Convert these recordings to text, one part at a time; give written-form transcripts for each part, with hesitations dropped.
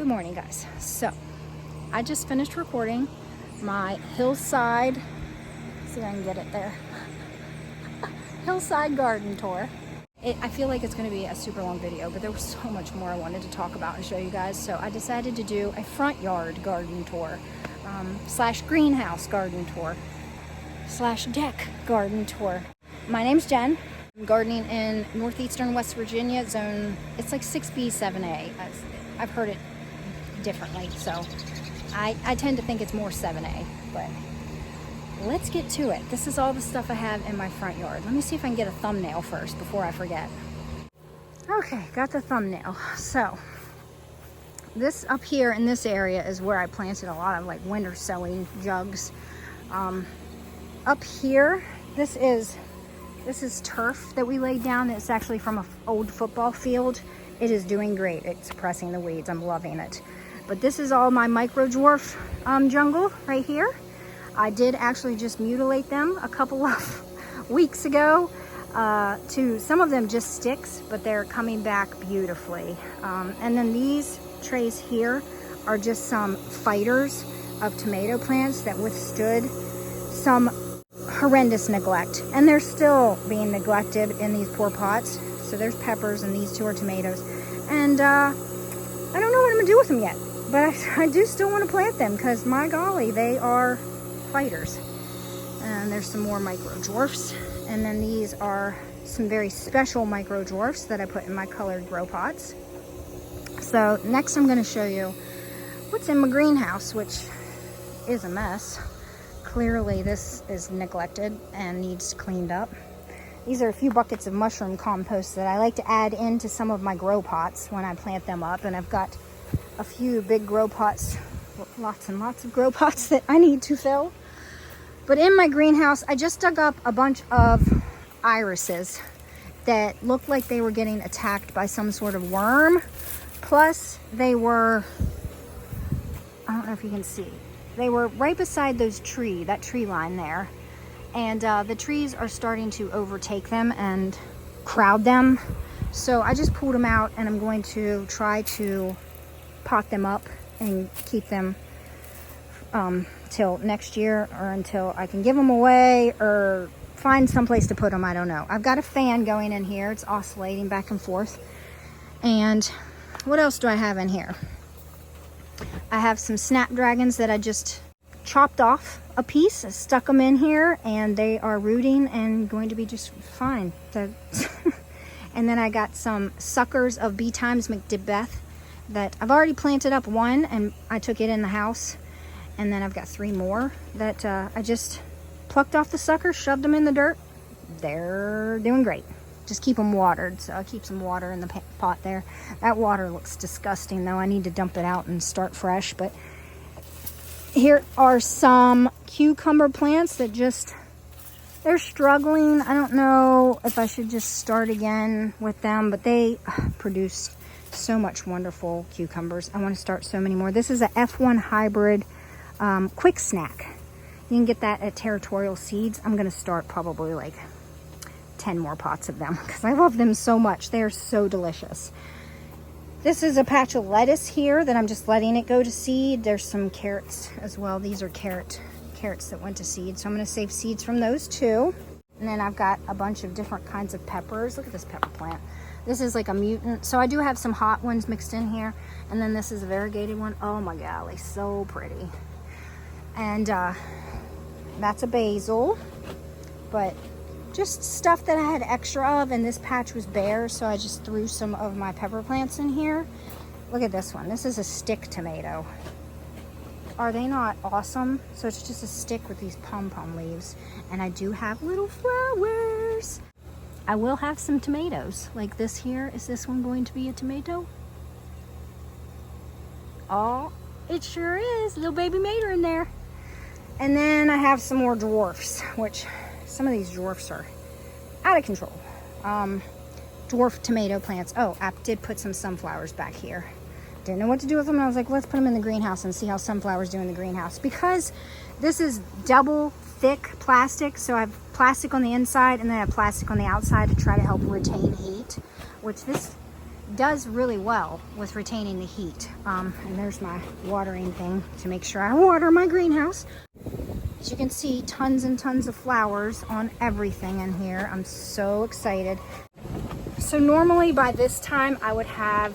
Good morning, guys. So I just finished recording my hillside, see if I can get it there, hillside garden tour. I feel like it's going to be a super long video, but there was so much more I wanted to talk about and show you guys, so I decided to do a front yard garden tour, slash greenhouse garden tour, slash deck garden tour. My name's Jen. I'm gardening in northeastern West Virginia, zone, it's like 6B, 7A. I've heard it differently, so I tend to think it's more 7A, but let's get to it. This is all the stuff I have in my front yard. Let me see if I can get a thumbnail first before I forget. Okay, got the thumbnail. So this up here in this area is where I planted a lot of like winter sowing jugs. Up here, this is turf that we laid down. It's actually from an old football field. It is doing great. It's suppressing the weeds. I'm loving it. But this is all my micro dwarf jungle right here. I did actually just mutilate them a couple of weeks ago. Some of them just sticks, but they're coming back beautifully. And then these trays here are just some fighters of tomato plants that withstood some horrendous neglect, and they're still being neglected in these poor pots. So there's peppers and these two are tomatoes, and I don't know what I'm gonna do with them yet, but I do still want to plant them because my golly, they are fighters. And there's some more micro dwarfs, and then these are some very special micro dwarfs that I put in my colored grow pots. So next I'm going to show you what's in my greenhouse, which is a mess. Clearly this is neglected and needs cleaned up. These are a few buckets of mushroom compost that I like to add into some of my grow pots when I plant them up, and I've got a few big grow pots, lots and lots of grow pots that I need to fill. But in my greenhouse, I just dug up a bunch of irises that looked like they were getting attacked by some sort of worm. Plus they were, I don't know if you can see, they were right beside that tree line there. And the trees are starting to overtake them and crowd them. So I just pulled them out, and I'm going to try to pot them up and keep them till next year, or until I can give them away or find some place to put them. I don't know. I've got a fan going in here. It's oscillating back and forth. And what else do I have in here? I have some snapdragons that I just chopped off a piece, stuck them in here, and they are rooting and going to be just fine. And then I got some suckers of B times McDibeth that I've already planted up one, and I took it in the house. And then I've got 3 more that I just plucked off the suckers, shoved them in the dirt. They're doing great. Just keep them watered. So I'll keep some water in the pot there. That water looks disgusting though. I need to dump it out and start fresh. But here are some cucumber plants that they're struggling. I don't know if I should just start again with them, but they produce so much wonderful cucumbers. I want to start so many more. This is a F1 hybrid quick snack. You can get that at Territorial Seeds. I'm going to start probably like 10 more pots of them because I love them so much. They are so delicious. This is a patch of lettuce here that I'm just letting it go to seed. There's some carrots as well. These are carrots that went to seed, so I'm going to save seeds from those too. And then I've got a bunch of different kinds of peppers. Look at this pepper plant. This is like a mutant. So I do have some hot ones mixed in here, and then this is a variegated one. Oh my golly, so pretty. And that's a basil, but just stuff that I had extra of, and this patch was bare, so I just threw some of my pepper plants in here. Look at this one. This is a stick tomato. Are they not awesome? So it's just a stick with these pom-pom leaves, and I do have little flowers. I will have some tomatoes like this here. Is this one going to be a tomato? Oh, it sure is. Little baby mater in there. And then I have some more dwarfs, which some of these dwarfs are out of control. Dwarf tomato plants. Oh, I did put some sunflowers back here. Didn't know what to do with them. I was like, let's put them in the greenhouse and see how sunflowers do in the greenhouse. Because this is double thick plastic, so I have plastic on the inside and then I have plastic on the outside to try to help retain heat, which does really well with retaining the heat. And there's my watering thing to make sure I water my greenhouse. As you can see, tons and tons of flowers on everything in here. I'm so excited. So normally by this time I would have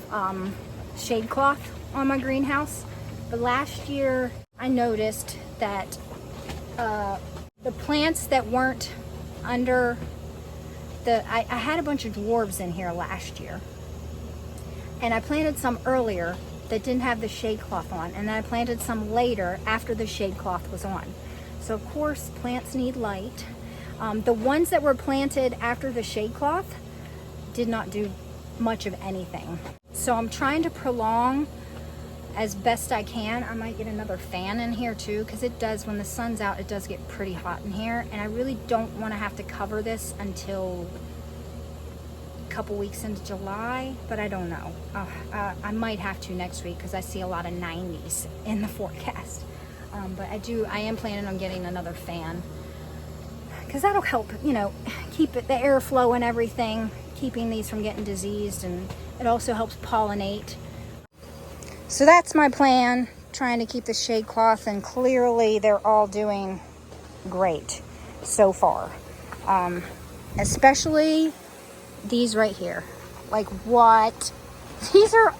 shade cloth on my greenhouse, but last year I noticed that the plants that weren't under I had a bunch of dwarves in here last year, and I planted some earlier that didn't have the shade cloth on, and then I planted some later after the shade cloth was on. So of course plants need light. The ones that were planted after the shade cloth did not do much of anything. So I'm trying to prolong as best I can. I might get another fan in here too, because it does, when the sun's out, it does get pretty hot in here, and I really don't want to have to cover this until a couple weeks into July, but I don't know. I might have to next week because I see a lot of 90s in the forecast. But I am planning on getting another fan, because that'll help, you know, keep the airflow and everything, keeping these from getting diseased, and it also helps pollinate. So that's my plan, trying to keep the shade cloth, and clearly they're all doing great so far. Especially these right here. Like, what? These are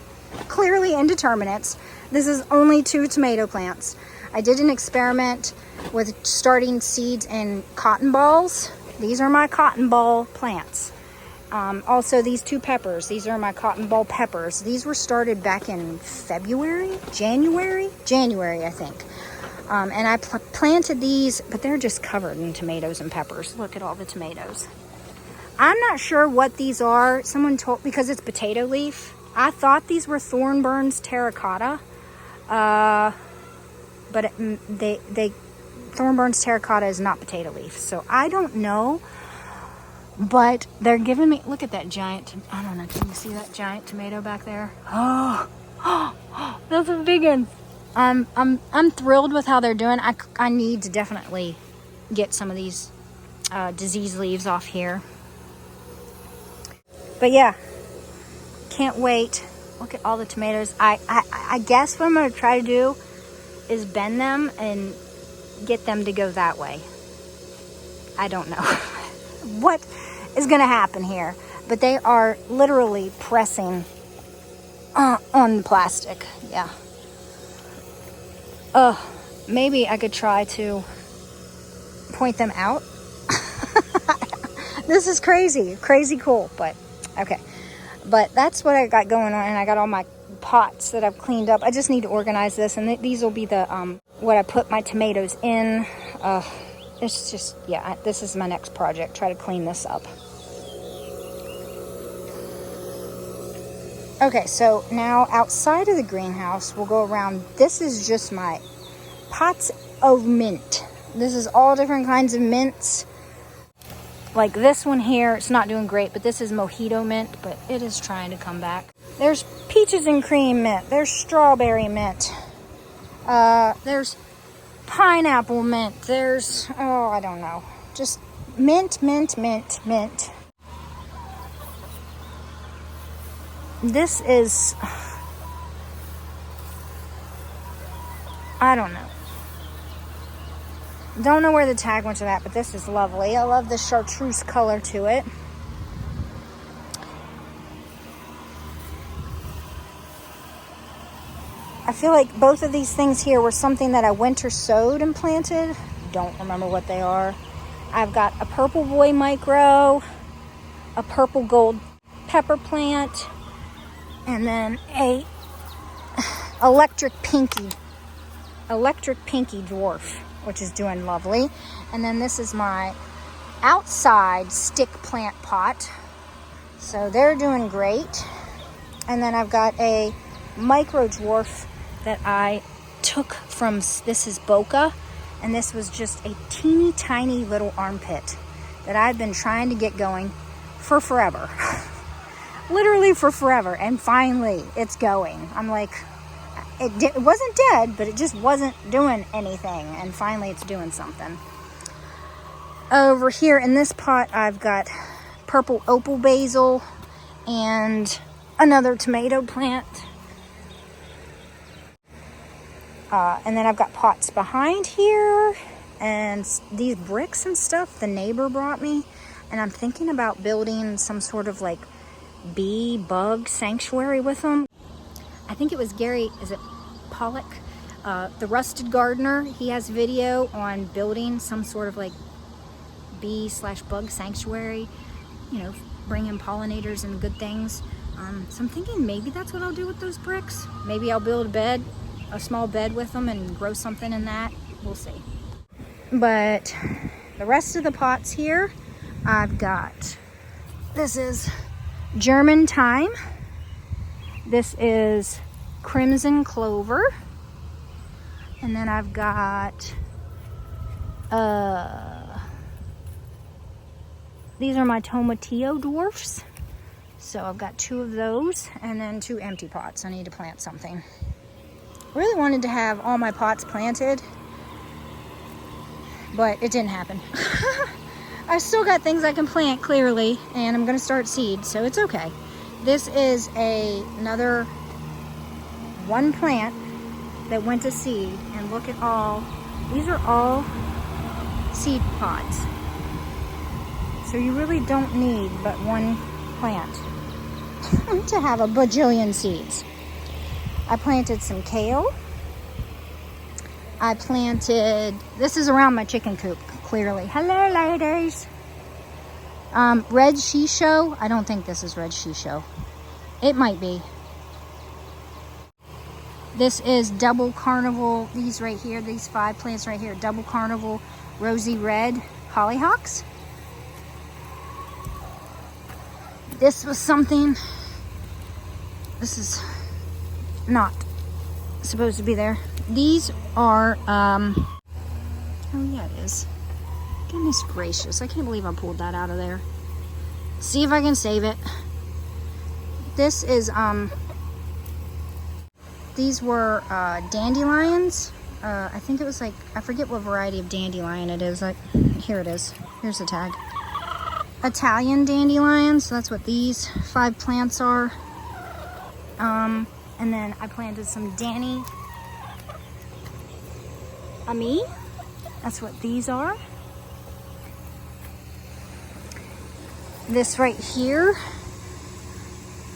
clearly indeterminates. This is only 2 tomato plants. I did an experiment with starting seeds in cotton balls. These are my cotton ball plants. Also, these 2 peppers, these are my cotton ball peppers. These were started back in January, I think. And I planted these, but they're just covered in tomatoes and peppers. Look at all the tomatoes. I'm not sure what these are. Someone told, because it's potato leaf. I thought these were Thornburn's terracotta. But Thornburn's terracotta is not potato leaf. So I don't know. But they're giving me, look at that giant, I don't know, can you see that giant tomato back there? Oh, those are big ones. I'm thrilled with how they're doing. I need to definitely get some of these disease leaves off here. But yeah, can't wait. Look at all the tomatoes. I guess what I'm going to try to do is bend them and get them to go that way. I don't know what is going to happen here, but they are literally pressing on the plastic. Yeah. Maybe I could try to point them out. This is crazy cool, but okay. But that's what I got going on, and I got all my pots that I've cleaned up. I just need to organize this, and these will be the what I put my tomatoes in. It's just, yeah, this is my next project, try to clean this up. Okay, so now outside of the greenhouse, we'll go around. This is just my pots of mint. This is all different kinds of mints. Like this one here, it's not doing great, but this is mojito mint, but it is trying to come back. There's peaches and cream mint. There's strawberry mint. There's pineapple mint. There's, oh, I don't know. Just mint, mint, mint, mint. This is, I don't know. Don't know where the tag went to that, but this is lovely. I love the chartreuse color to it. I feel like both of these things here were something that I winter sowed and planted. Don't remember what they are. I've got a purple boy micro, a purple gold pepper plant, and then a electric pinky dwarf, which is doing lovely. And then this is my outside stick plant pot. So they're doing great. And then I've got a micro dwarf that I took from, this is Boca, and this was just a teeny tiny little armpit that I've been trying to get going for forever. Literally for forever, and finally it's going. I'm like, it wasn't dead, but it just wasn't doing anything, and finally it's doing something. Over here in this pot, I've got purple opal basil and another tomato plant. And then I've got pots behind here. And these bricks and stuff the neighbor brought me. And I'm thinking about building some sort of like bee bug sanctuary with them. I think it was Gary, is it Pollock? The Rusted Gardener. He has video on building some sort of like bee/bug sanctuary. You know, bring in pollinators and good things. So I'm thinking maybe that's what I'll do with those bricks. Maybe I'll build a small bed with them and grow something in that. We'll see. But the rest of the pots here, I've got, this is German thyme. This is crimson clover. And then I've got, these are my tomatillo dwarfs. So I've got 2 of those and then 2 empty pots. I need to plant something. I really wanted to have all my pots planted, but it didn't happen. I still got things I can plant clearly, and I'm gonna start seeds, so it's okay. This is another 1 plant that went to seed, and look at all, these are all seed pods. So you really don't need but 1 plant to have a bajillion seeds. I planted some kale. I planted, this is around my chicken coop, clearly. Hello, ladies. Red shisho. I don't think this is red shisho. It might be. This is double carnival. These right here, these 5 plants right here, double carnival rosy red hollyhocks. This was something, this is not supposed to be there. These are, oh yeah, it is. Goodness gracious, I can't believe I pulled that out of there. See if I can save it. This is, these were dandelions. I think it was like, I forget what variety of dandelion it is. Like, here it is. Here's the tag. Italian dandelions. So that's what these 5 plants are. And then I planted some Danny Ami. That's what these are. This right here,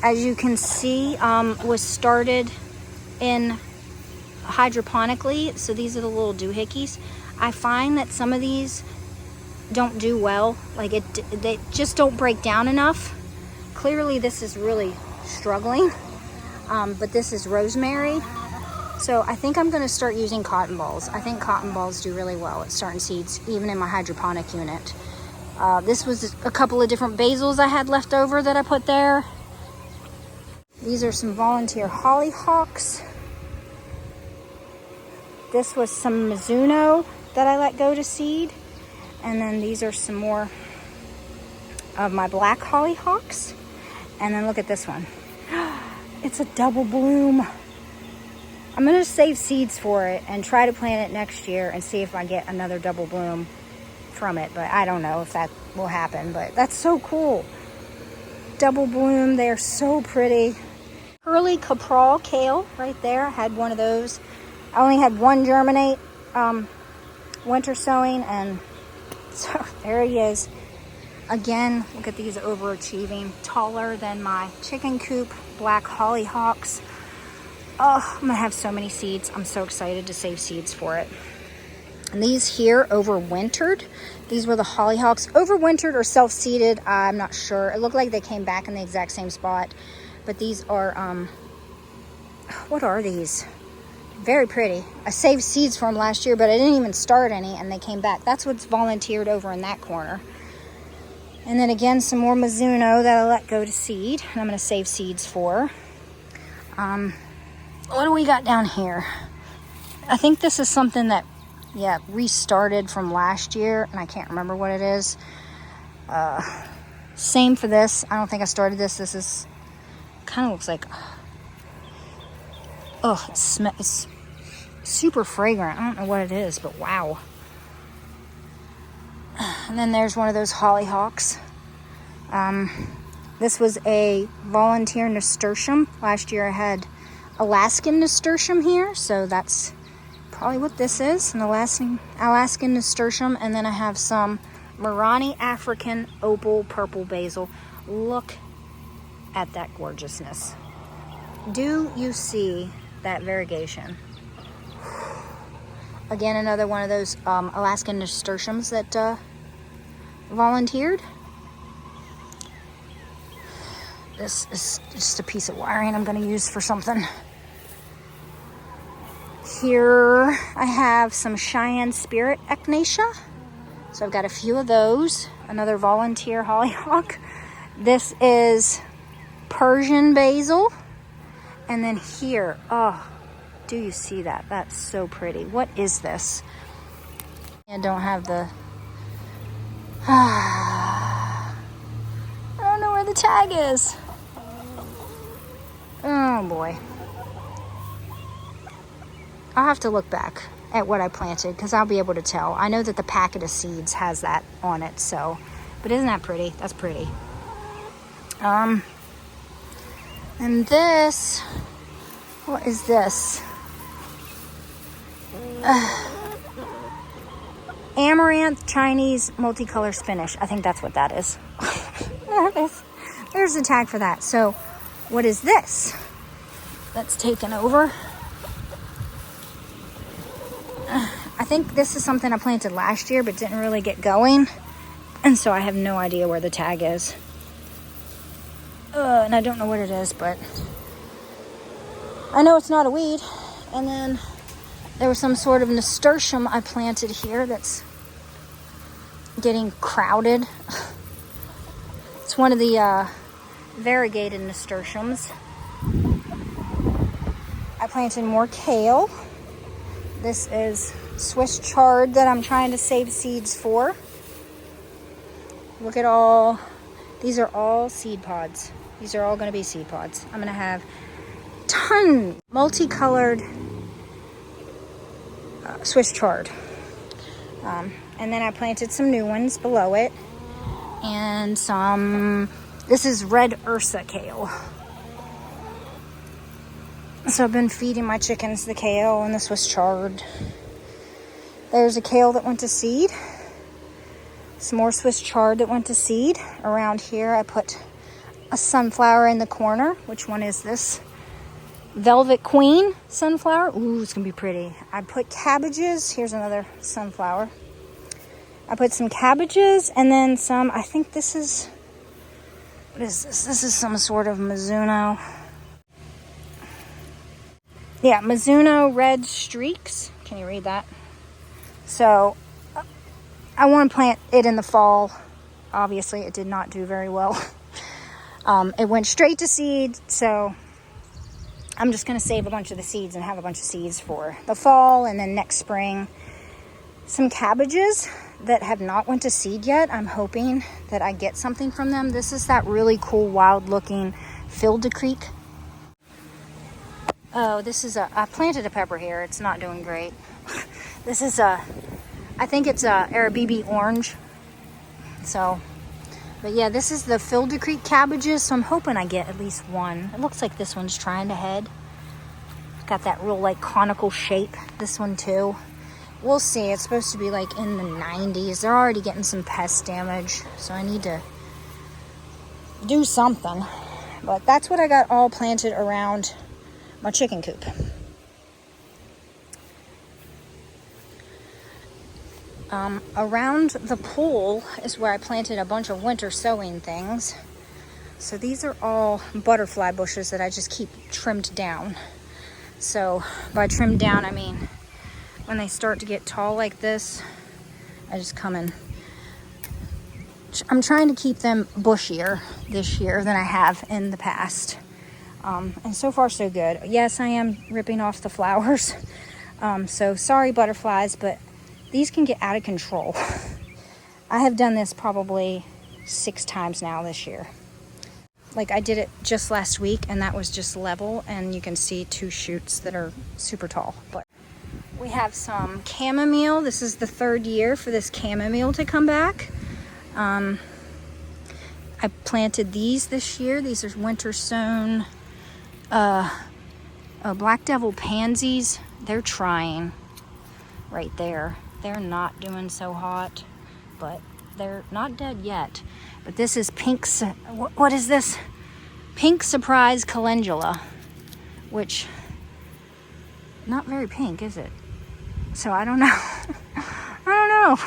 as you can see, was started in hydroponically. So these are the little doohickeys. I find that some of these don't do well. Like they just don't break down enough. Clearly this is really struggling. But this is rosemary. So I think I'm gonna start using cotton balls. I think cotton balls do really well at starting seeds, even in my hydroponic unit. This was a couple of different basils I had left over that I put there. These are some volunteer hollyhocks. This was some Mizuno that I let go to seed. And then these are some more of my black hollyhocks. And then look at this one. It's a double bloom. I'm gonna save seeds for it and try to plant it next year and see if I get another double bloom from it. But I don't know if that will happen, but that's so cool. Double bloom, they're so pretty. Early Capral kale right there. I had one of those. I only had 1 germinate winter sowing, and so there he is. Again, look at these overachieving, taller than my chicken coop black hollyhocks. Oh, I'm gonna have so many seeds. I'm so excited to save seeds for it. And these here overwintered. These were the hollyhocks. Overwintered or self-seeded, I'm not sure. It looked like they came back in the exact same spot. But these are, what are these? Very pretty. I saved seeds for them last year, but I didn't even start any, and they came back. That's what's volunteered over in that corner. And then again, some more Mizuno that I let go to seed, and I'm gonna save seeds for. What do we got down here? I think this is something that, yeah, restarted from last year, and I can't remember what it is. Same for this. I don't think I started this. This is, kind of looks like, oh, it's super fragrant. I don't know what it is, but wow. And then there's one of those hollyhocks. This was a volunteer nasturtium. Last year I had Alaskan nasturtium here, so that's probably what this is, an Alaskan nasturtium. And then I have some Marani African opal purple basil. Look at that gorgeousness. Do you see that variegation? Again, another one of those Alaskan nasturtiums that volunteered. This is just a piece of wiring I'm going to use for something. Here I have some Cheyenne Spirit Echinacea. So I've got a few of those. Another volunteer hollyhock. This is Persian basil. And then here, oh, do you see that? That's so pretty. What is this? I don't have the... I don't know where the tag is. Oh boy. I'll have to look back at what I planted because I'll be able to tell. I know that the packet of seeds has that on it, so, but isn't that pretty? That's pretty. And this, what is this? Amaranth Chinese multicolor spinach. I think that's what that is. There it is. There's the tag for that. So, what is this that's taken over? I think this is something I planted last year but didn't really get going. And so I have no idea where the tag is. And I don't know what it is, but I know it's not a weed. And then there was some sort of nasturtium I planted here that's getting crowded. It's one of the variegated nasturtiums. I planted more kale. This is Swiss chard that I'm trying to save seeds for. Look at all, these are all seed pods. These are all going to be seed pods. I'm going to have tons multicolored Swiss chard. And then I planted some new ones below it. And some, this is red Ursa kale. So I've been feeding my chickens the kale and the Swiss chard. There's a kale that went to seed. Some more Swiss chard that went to seed. Around here I put a sunflower in the corner. Which one is this? Velvet Queen sunflower. Ooh, it's gonna be pretty. I put cabbages. Here's another sunflower. I put some cabbages and then some, I think this is, what is this? This is some sort of Mizuno. Yeah, Mizuno red streaks. Can you read that? So I want to plant it in the fall. Obviously, it did not do very well. It went straight to seed, so I'm just going to save a bunch of the seeds and have a bunch of seeds for the fall, and then next spring. Some cabbages that have not went to seed yet. I'm hoping that I get something from them. This is that really cool, wild-looking Field Creek. Oh, this is I planted a pepper here. It's not doing great. This is I think it's Arabibi orange. So, but yeah, this is the Field Creek cabbages. So I'm hoping I get at least one. It looks like this one's trying to head. It's got that real like conical shape. This one too. We'll see. It's supposed to be like in the 90s. They're already getting some pest damage. So I need to do something. But that's what I got all planted around my chicken coop. Around the pool is where I planted a bunch of winter sowing things. So these are all butterfly bushes that I just keep trimmed down. So by trimmed down, I mean when they start to get tall like this, I just come in. I'm trying to keep them bushier this year than I have in the past. And so far so good. Yes, I am ripping off the flowers. So sorry butterflies, but these can get out of control. I have done this probably 6 times now this year. Like I did it just last week and that was just level, and you can see 2 shoots that are super tall. But we have some chamomile. This is the 3rd year for this chamomile to come back. I I planted these this year. These are winter sown Black Devil pansies. They're trying right there. They're not doing so hot, but they're not dead yet. But this is pink, what is this? Pink Surprise Calendula, which, not very pink, is it? So I don't know. I don't know.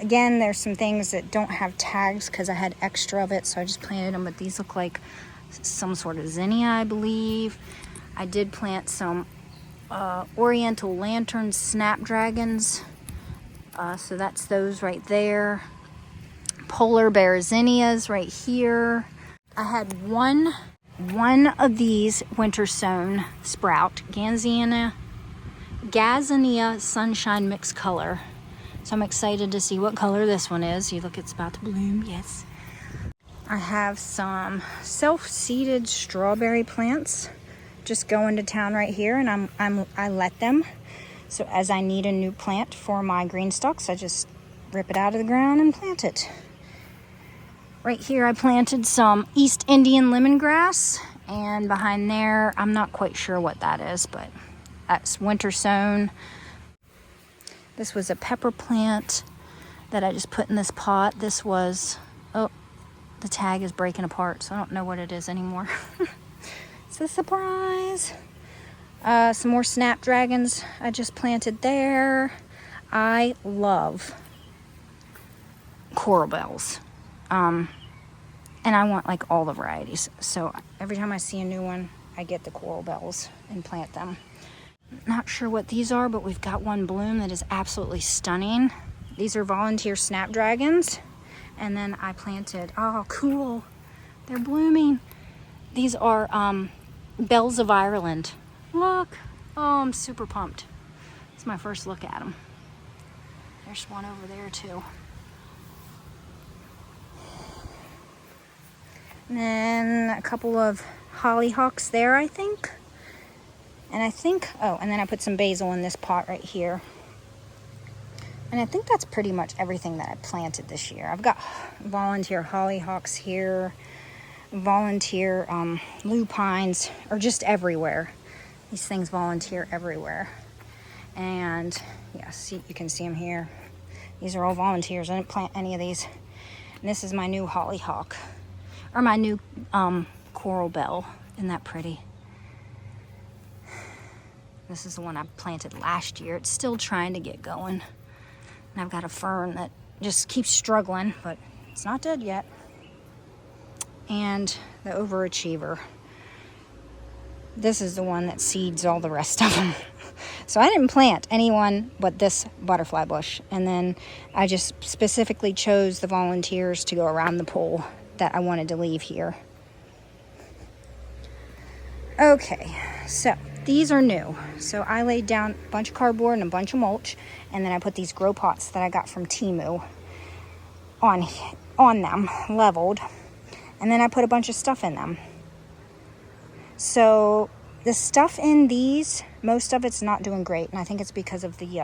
Again, there's some things that don't have tags because I had extra of it, so I just planted them, but these look like some sort of zinnia, I believe. I did plant some Oriental Lantern Snapdragons, so that's those right there. Polar Bear zinnias right here. I had one of these winter sown sprout, Gazania Sunshine Mixed Color. So I'm excited to see what color this one is. You look, it's about to bloom, yes. I have some self-seeded strawberry plants just going to town right here, and I let them. So as I need a new plant for my green stalks, I just rip it out of the ground and plant it. Right here I planted some East Indian lemongrass, and behind there, I'm not quite sure what that is, but that's winter sown. This was a pepper plant that I just put in this pot. This was, oh, the tag is breaking apart, so I don't know what it is anymore. It's a surprise. Some more snapdragons I just planted there. I love coral bells. And I want like all the varieties. So every time I see a new one, I get the coral bells and plant them. Not sure what these are, but we've got one bloom that is absolutely stunning. These are volunteer snapdragons. And then I planted, oh cool, they're blooming. These are bells of Ireland. Look, oh, I'm super pumped. It's my first look at them. There's one over there too. And then a couple of hollyhocks there, I think. And I think, oh, and then I put some basil in this pot right here. And I think that's pretty much everything that I planted this year. I've got volunteer hollyhocks here, volunteer lupines, or just everywhere. These things volunteer everywhere. And yeah, see, you can see them here. These are all volunteers. I didn't plant any of these. And this is my new hollyhock, or my new coral bell. Isn't that pretty? This is the one I planted last year. It's still trying to get going. And I've got a fern that just keeps struggling, but it's not dead yet. And the overachiever. This is the one that seeds all the rest of them. So I didn't plant anyone but this butterfly bush. And then I just specifically chose the volunteers to go around the pole that I wanted to leave here. Okay, so these are new. So I laid down a bunch of cardboard and a bunch of mulch, and then I put these grow pots that I got from Temu on them, leveled, and then I put a bunch of stuff in them. So the stuff in these, most of it's not doing great, and I think it's because of the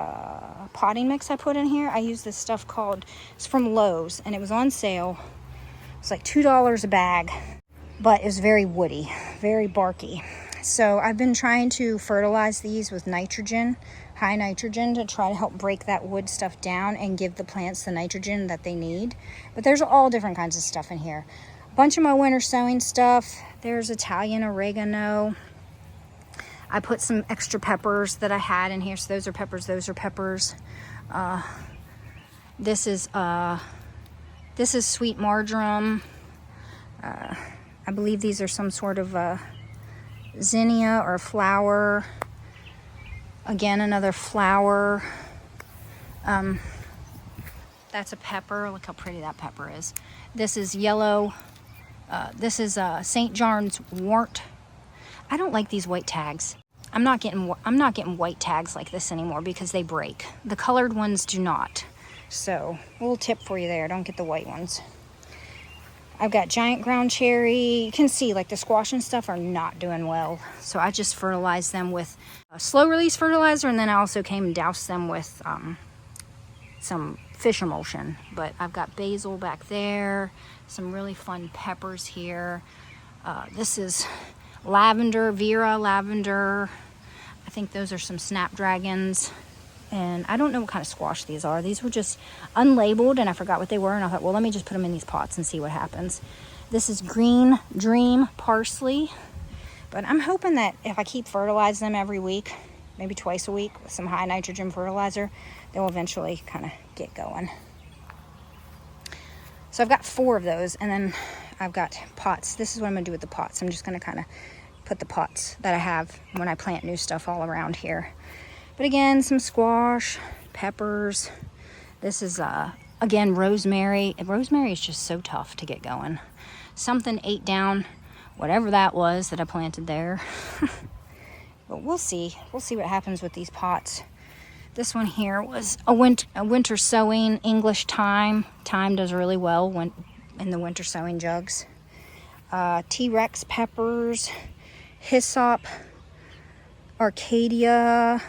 potting mix I put in here. I use this stuff called, it's from Lowe's, and it was on sale. It's like $2 a bag, but it was very woody, very barky. So I've been trying to fertilize these with nitrogen, high nitrogen, to try to help break that wood stuff down and give the plants the nitrogen that they need. But there's all different kinds of stuff in here. A bunch of my winter sowing stuff. There's Italian oregano. I put some extra peppers that I had in here. So those are peppers, those are peppers. This is sweet marjoram. I believe these are some sort of zinnia or flower. Again, another flower. That's a pepper. Look how pretty that pepper is. This is yellow. This is St. John's wort. I don't like these white tags. I'm not getting white tags like this anymore because they break. The colored ones do not. So, a little tip for you there. Don't get the white ones. I've got giant ground cherry. You can see like the squash and stuff are not doing well. So I just fertilized them with a slow release fertilizer, and then I also came and doused them with some fish emulsion. But I've got basil back there, some really fun peppers here. This is lavender, Vera lavender. I think those are some snapdragons. And I don't know what kind of squash these are. These were just unlabeled and I forgot what they were. And I thought, well, let me just put them in these pots and see what happens. This is green dream parsley. But I'm hoping that if I keep fertilizing them every week, maybe twice a week with some high nitrogen fertilizer, they'll eventually kind of get going. So I've got 4 of those, and then I've got pots. This is what I'm going to do with the pots. I'm just going to kind of put the pots that I have when I plant new stuff all around here. But again, some squash, peppers. This is, again, rosemary. Rosemary is just so tough to get going. Something ate down whatever that was that I planted there. But we'll see. We'll see what happens with these pots. This one here was a winter sowing English thyme. Thyme does really well when in the winter sowing jugs. T-Rex peppers, hyssop, Arcadia,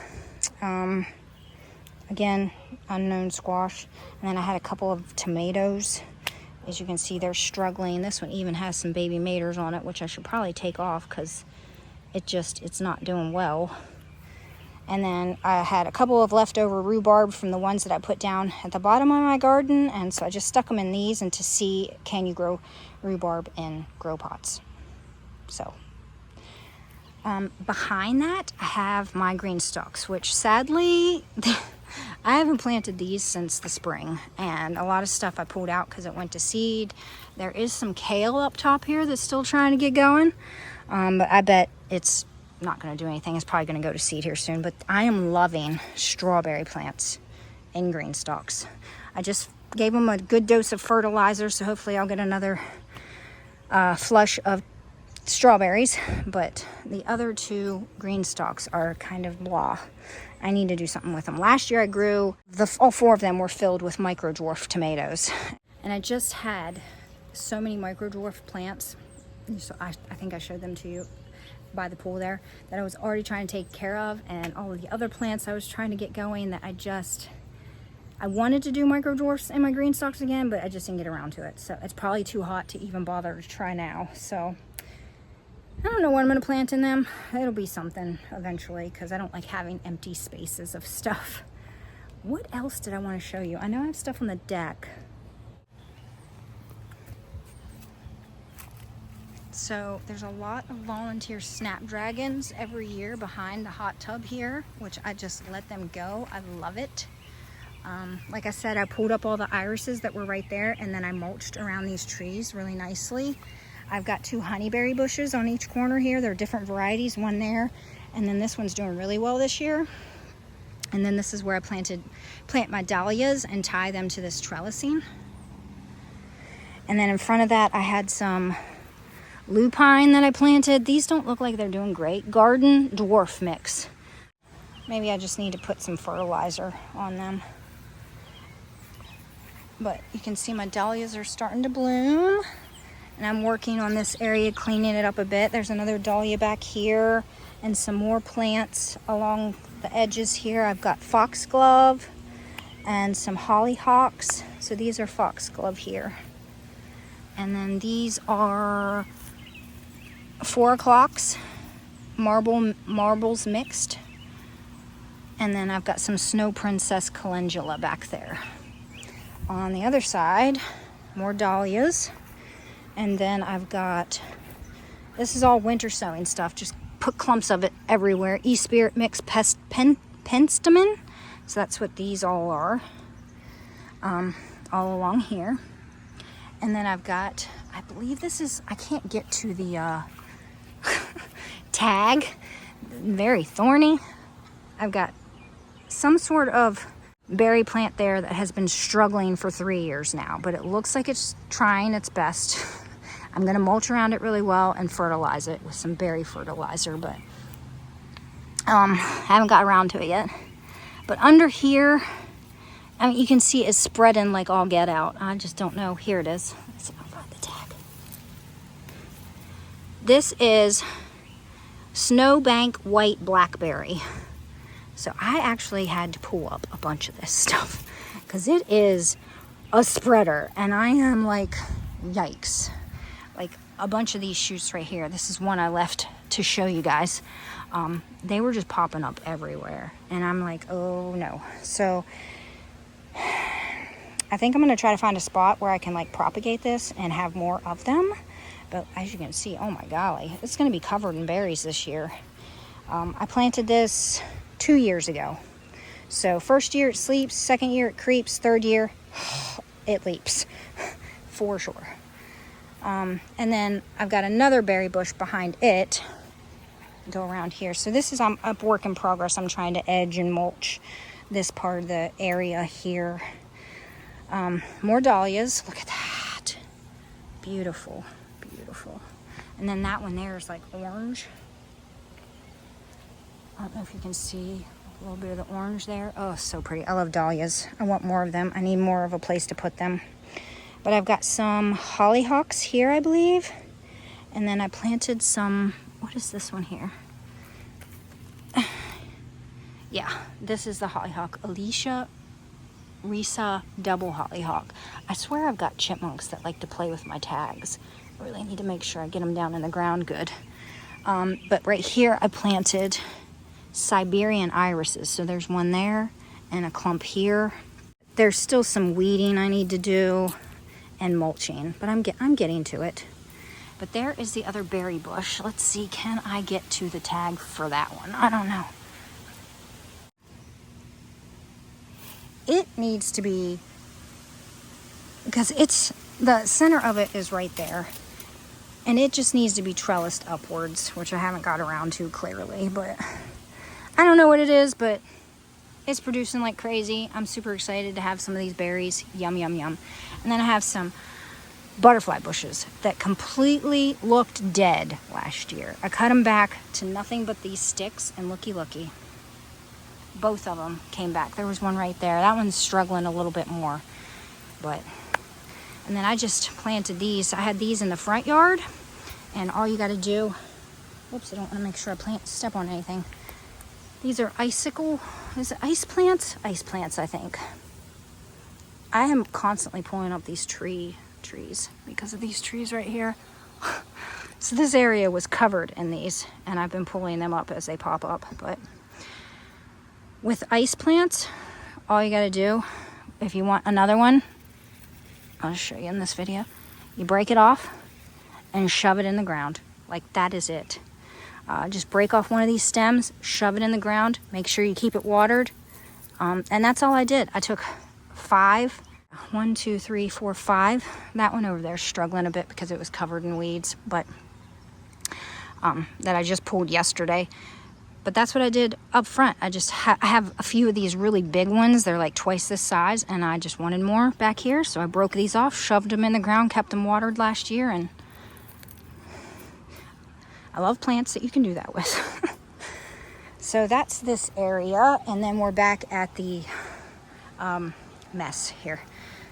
again, unknown squash. And then I had a couple of tomatoes. As you can see, they're struggling. This one even has some baby maters on it, which I should probably take off because it's not doing well. And then I had a couple of leftover rhubarb from the ones that I put down at the bottom of my garden. And so I just stuck them in these and to see, can you grow rhubarb in grow pots? So behind that, I have my green stalks, which sadly, I haven't planted these since the spring. And a lot of stuff I pulled out because it went to seed. There is some kale up top here that's still trying to get going. But I bet it's not going to do anything. It's probably going to go to seed here soon. But I am loving strawberry plants in green stalks. I just gave them a good dose of fertilizer, so hopefully I'll get another flush of strawberries. But the other 2 green stalks are kind of blah. I need to do something with them. Last year I grew, all 4 of them were filled with micro dwarf tomatoes. And I just had so many micro dwarf plants. So I think I showed them to you by the pool there, that I was already trying to take care of, and all of the other plants I was trying to get going that I wanted to do micro dwarfs in my green stalks again, but I just didn't get around to it. So it's probably too hot to even bother to try now. So I don't know what I'm going to plant in them. It'll be something eventually because I don't like having empty spaces of stuff. What else did I want to show you? I know I have stuff on the deck. So there's a lot of volunteer snapdragons every year behind the hot tub here, which I just let them go. I love it. Like I said, I pulled up all the irises that were right there, and then I mulched around these trees really nicely. I've got 2 honeyberry bushes on each corner here. They're different varieties, one there, and then this one's doing really well this year. And then this is where I plant my dahlias and tie them to this trellising. And then in front of that, I had some lupine that I planted. These don't look like they're doing great. Garden dwarf mix. Maybe I just need to put some fertilizer on them. But you can see my dahlias are starting to bloom. And I'm working on this area, cleaning it up a bit. There's another dahlia back here and some more plants along the edges here. I've got foxglove and some hollyhocks. So these are foxglove here. And then these are 4 o'clocks, marbles mixed. And then I've got some snow princess calendula back there. On the other side, more dahlias. And then I've got, this is all winter sowing stuff. Just put clumps of it everywhere. E-Spirit mix penstemon. So that's what these all are. All along here. And then I've got, I believe this is, I can't get to the tag. Very thorny. I've got some sort of berry plant there that has been struggling for 3 years now, but it looks like it's trying its best. I'm going to mulch around it really well and fertilize it with some berry fertilizer, but haven't got around to it yet. But under here, I mean, you can see it's spreading like all get out. I just don't know. Here it is. Let's see if I can find the tag. This is Snowbank White Blackberry. So I actually had to pull up a bunch of this stuff because it is a spreader, and I am like, yikes. Like a bunch of these shoots right here. This is one I left to show you guys. They were just popping up everywhere, and I'm like, oh no. So I think I'm gonna try to find a spot where I can like propagate this and have more of them. But as you can see, oh my golly, it's gonna be covered in berries this year. I planted this 2 years ago. So first year it sleeps, second year it creeps, third year it leaps for sure. And then I've got another berry bush behind it. Go around here. So this is a work in progress. I'm trying to edge and mulch this part of the area here. More dahlias. Look at that. Beautiful, beautiful. And then that one there is like orange. I don't know if you can see a little bit of the orange there. Oh, so pretty. I love dahlias. I want more of them. I need more of a place to put them. But I've got some hollyhocks here, I believe. And then I planted some, what is this one here? Yeah, this is the hollyhock. Alicia Risa double hollyhock. I swear I've got chipmunks that like to play with my tags. I really need to make sure I get them down in the ground good. But right here I planted Siberian irises. So there's one there and a clump here. There's still some weeding I need to do and mulching, but I'm getting to it. But there is the other berry bush. Let's see, can I get to the tag for that one? I don't know. It needs to be, because it's, the center of it is right there. And it just needs to be trellised upwards, which I haven't got around to clearly, but I don't know what it is, but it's producing like crazy. I'm super excited to have some of these berries. Yum, yum, yum. And then I have some butterfly bushes that completely looked dead last year. I cut them back to nothing but these sticks, and looky, looky. Both of them came back. There was one right there. That one's struggling a little bit more, but, and then I just planted these. I had these in the front yard, and all you got to do, whoops, I don't want to make sure I step on anything. These are icicle, is it ice plants? Ice plants, I think. I am constantly pulling up these trees because of these trees right here. So this area was covered in these, and I've been pulling them up as they pop up. But with ice plants, all you got to do, if you want another one, I'll show you in this video. You break it off and shove it in the ground. Like, that is it. Just break off one of these stems, shove it in the ground, make sure you keep it watered. And that's all I did. I took 5. 1, 2, 3, 4, 5. That one over there is struggling a bit because it was covered in weeds, but that I just pulled yesterday. But that's what I did up front. I just I have a few of these really big ones. They're like twice this size, and I just wanted more back here, so I broke these off, shoved them in the ground, kept them watered last year, and I love plants that you can do that with. So that's this area, and then we're back at the mess here.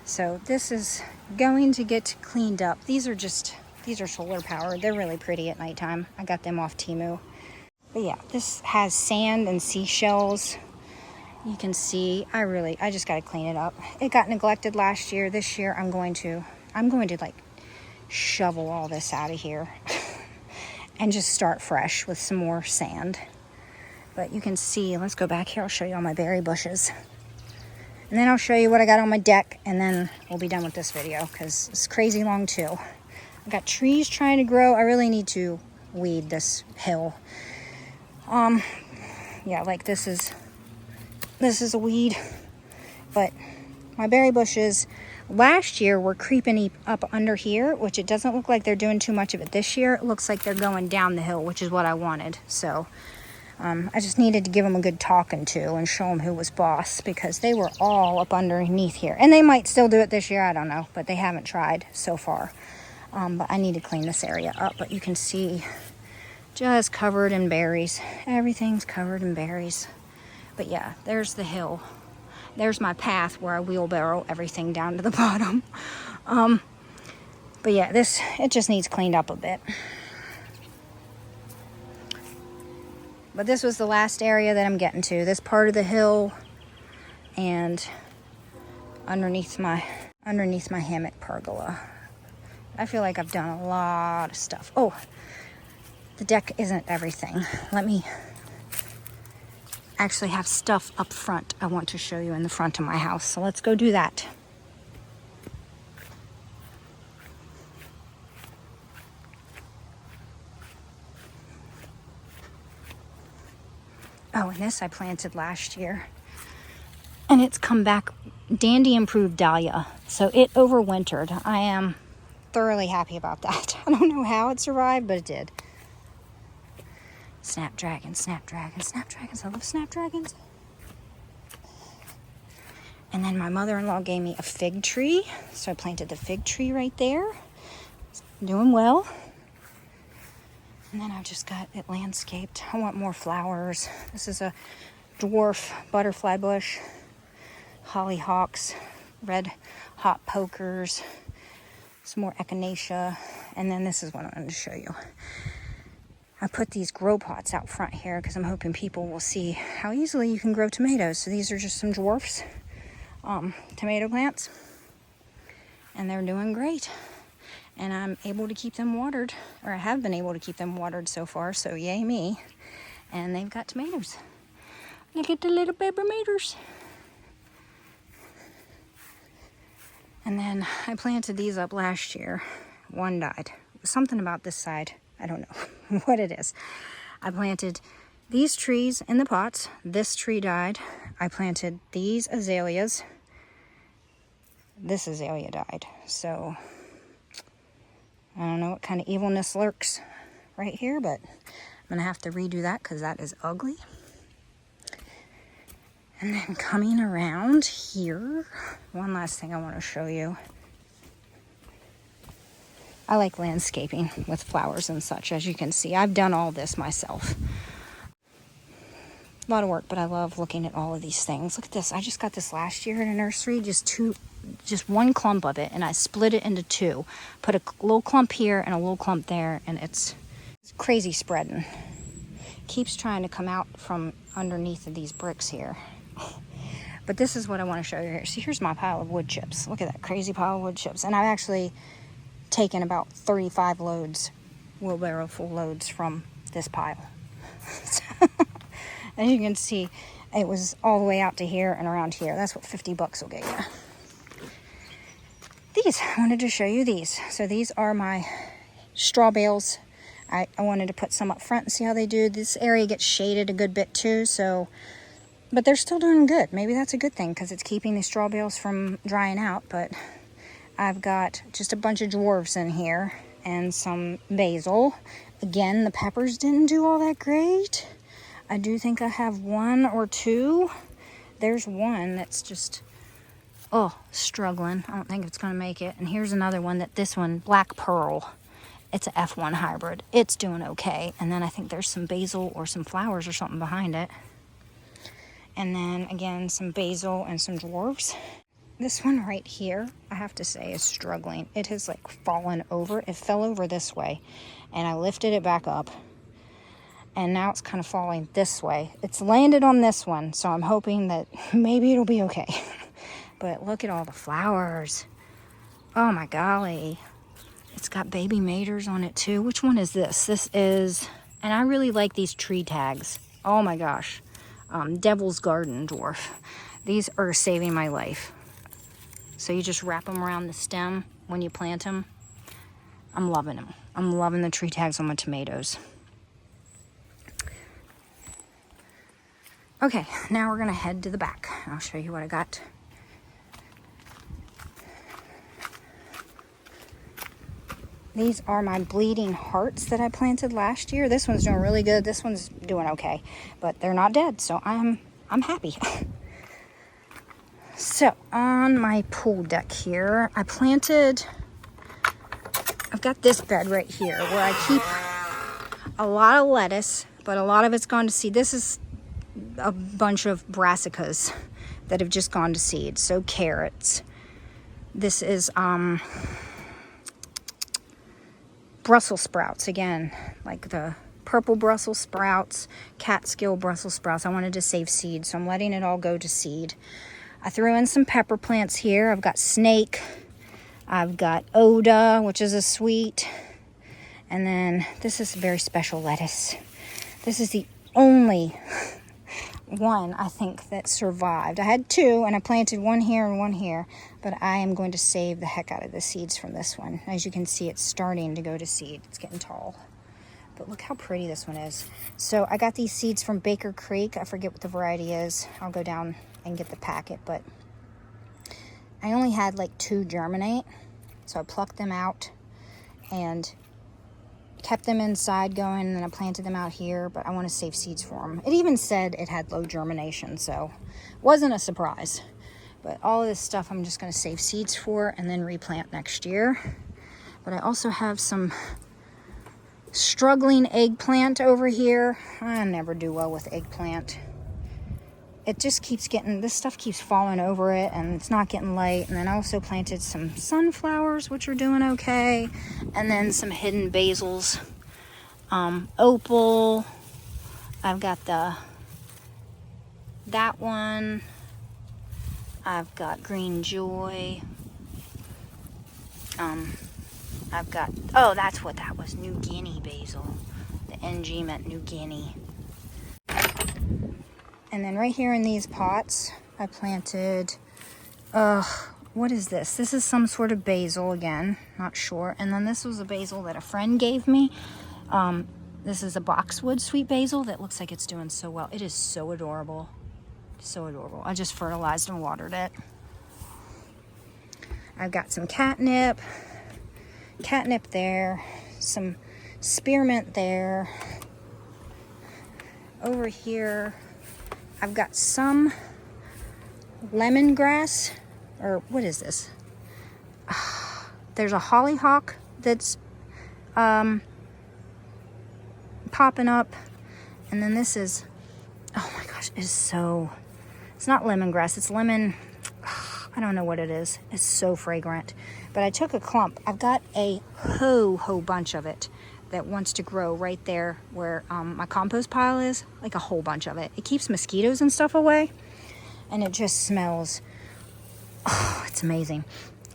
So this is going to get cleaned up. These are solar powered. They're really pretty at nighttime. I got them off Temu. But yeah, this has sand and seashells. You can see, I just got to clean it up. It got neglected last year. This year I'm going to like shovel all this out of here and just start fresh with some more sand. But you can see, let's go back here. I'll show you all my berry bushes. And then I'll show you what I got on my deck, and then we'll be done with this video because it's crazy long too. I've got trees trying to grow. I really need to weed this hill. Yeah, like this is a weed, but my berry bushes last year were creeping up under here, which it doesn't look like they're doing too much of it this year. It looks like they're going down the hill, which is what I wanted. So I just needed to give them a good talking to and show them who was boss, because they were all up underneath here. And they might still do it this year, I don't know, but they haven't tried so far. But I need to clean this area up. But you can see just covered in berries. Everything's covered in berries. But yeah, there's the hill. There's my path where I wheelbarrow everything down to the bottom. But yeah, it just needs cleaned up a bit. But this was the last area that I'm getting to. This part of the hill and underneath my hammock pergola. I feel like I've done a lot of stuff. Oh, the deck isn't everything. Let me actually have stuff up front I want to show you in the front of my house. So let's go do that. Oh, and this I planted last year. And it's come back dandy improved dahlia. So it overwintered. I am thoroughly happy about that. I don't know how it survived, but it did. Snapdragons, snapdragons, snapdragons. I love snapdragons. And then my mother-in-law gave me a fig tree. So I planted the fig tree right there. It's doing well. And then I've just got it landscaped. I want more flowers. This is a dwarf butterfly bush. Hollyhocks, red hot pokers, some more echinacea, and then this is what I wanted to show you. I put these grow pots out front here because I'm hoping people will see how easily you can grow tomatoes. So these are just some dwarfs, tomato plants, and they're doing great. And I'm able to keep them watered, or I have been able to keep them watered so far, so yay me. And they've got tomatoes. Look at the little baby tomatoes. And then I planted these up last year. One died. Something about this side. I don't know what it is. I planted these trees in the pots. This tree died. I planted these azaleas. This azalea died. So I don't know what kind of evilness lurks right here, but I'm going to have to redo that because that is ugly. And then coming around here, one last thing I want to show you. I like landscaping with flowers and such, as you can see. I've done all this myself. A lot of work, but I love looking at all of these things. Look at this. I just got this last year in a nursery, just one clump of it, and I split it into two. Put a little clump here and a little clump there, and it's crazy spreading. Keeps trying to come out from underneath of these bricks here. But this is what I want to show you here. See, here's my pile of wood chips. Look at that crazy pile of wood chips. And I've actually taken about 35 loads, wheelbarrow full loads from this pile. As you can see, it was all the way out to here and around here. That's what 50 bucks will get you. These, I wanted to show you these. So these are my straw bales. I wanted to put some up front and see how they do. This area gets shaded a good bit too, so... But they're still doing good. Maybe that's a good thing because it's keeping the straw bales from drying out. But I've got just a bunch of dwarves in here and some basil. Again, the peppers didn't do all that great. I do think I have one or two. There's one that's just, struggling. I don't think it's going to make it. And here's another one this one, Black Pearl. It's an F1 hybrid. It's doing okay. And then I think there's some basil or some flowers or something behind it. And then, again, some basil and some dwarves. This one right here, I have to say, is struggling. It has, like, fallen over. It fell over this way. And I lifted it back up. And now it's kind of falling this way. It's landed on this one, so I'm hoping that maybe it'll be okay. But look at all the flowers. Oh, my golly. It's got baby maters on it, too. Which one is this? This is... And I really like these tree tags. Oh, my gosh. Devil's Garden dwarf. These are saving my life. So you just wrap them around the stem when you plant them. I'm loving them. I'm loving the tree tags on my tomatoes. Okay, now we're gonna head to the back. I'll show you what I got. These are my bleeding hearts that I planted last year. This one's doing really good. This one's doing okay, but they're not dead, so I'm happy. So on my pool deck here, I've got this bed right here where I keep a lot of lettuce, but a lot of it's gone to seed. This is a bunch of brassicas that have just gone to seed. So carrots. This is Brussels sprouts again, like the purple Brussels sprouts, Catskill Brussels sprouts. I wanted to save seed, so I'm letting it all go to seed. I threw in some pepper plants here. I've got snake. I've got Oda, which is a sweet. And then this is very special lettuce. This is the only one, I think, that survived. I had two, and I planted one here and one here, but I am going to save the heck out of the seeds from this one. As you can see, it's starting to go to seed. It's getting tall. But look how pretty this one is. So I got these seeds from Baker Creek. I forget what the variety is. I'll go down and get the packet, but I only had like 2 germinate. So I plucked them out and kept them inside going, and then I planted them out here, but I want to save seeds for them. It even said it had low germination, so wasn't a surprise. But all of this stuff I'm just going to save seeds for and then replant next year. But I also have some struggling eggplant over here. I never do well with eggplant. It just keeps getting, this stuff keeps falling over it, and it's not getting light. And then I also planted some sunflowers, which are doing okay. And then some hidden basils. Opal. I've got that one. I've got green joy. I've got, oh, that's what that was, New Guinea basil. The NG meant New Guinea. And then right here in these pots, I planted, what is this? This is some sort of basil again, not sure. And then this was a basil that a friend gave me. This is a boxwood sweet basil that looks like it's doing so well. It is so adorable. So adorable. I just fertilized and watered it. I've got some catnip there, some spearmint there. Over here, I've got some lemongrass, or what is this? There's a hollyhock that's popping up, and then this is, oh my gosh, it is so, it's not lemongrass, it's lemon, I don't know what it is. It's so fragrant. But I took a clump. I've got a whole bunch of it that wants to grow right there where my compost pile is, like a whole bunch of it. It keeps mosquitoes and stuff away, and it just smells, oh, it's amazing.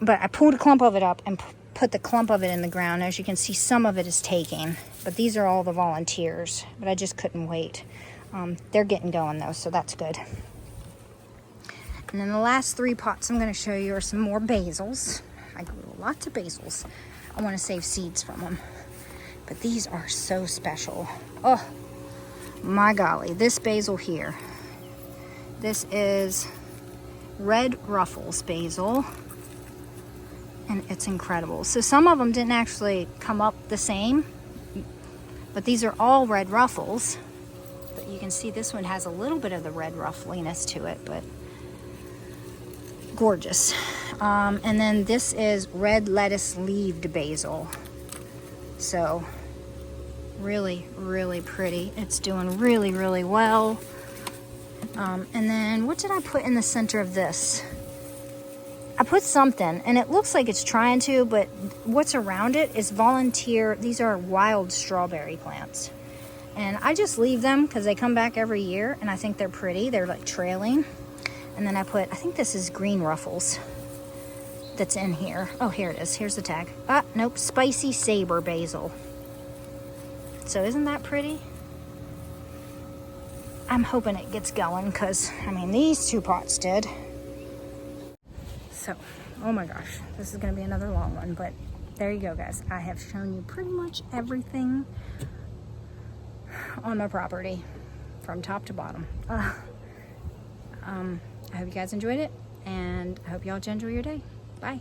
But I pulled a clump of it up and put the clump of it in the ground. As you can see, some of it is taking, but these are all the volunteers, but I just couldn't wait. They're getting going though, so that's good. And then the last 3 pots I'm going to show you are some more basils. I grew lots of basils. I want to save seeds from them. But these are so special. Oh, my golly. This basil here. This is Red Ruffles basil. And it's incredible. So some of them didn't actually come up the same. But these are all Red Ruffles. But you can see this one has a little bit of the red ruffliness to it. But gorgeous. And then this is red lettuce leaved basil. So really, really pretty. It's doing really, really well. And then what did I put in the center of this? I put something, and it looks like it's trying to, but what's around it is volunteer. These are wild strawberry plants. And I just leave them because they come back every year, and I think they're pretty. They're like trailing. And then I put, I think this is green ruffles that's in here. Oh, here it is. Here's the tag. Ah, nope. Spicy saber basil. So isn't that pretty? I'm hoping it gets going because, I mean, these 2 pots did. So, oh my gosh. This is going to be another long one, but there you go, guys. I have shown you pretty much everything on my property from top to bottom. I hope you guys enjoyed it, and I hope y'all enjoy your day. Bye.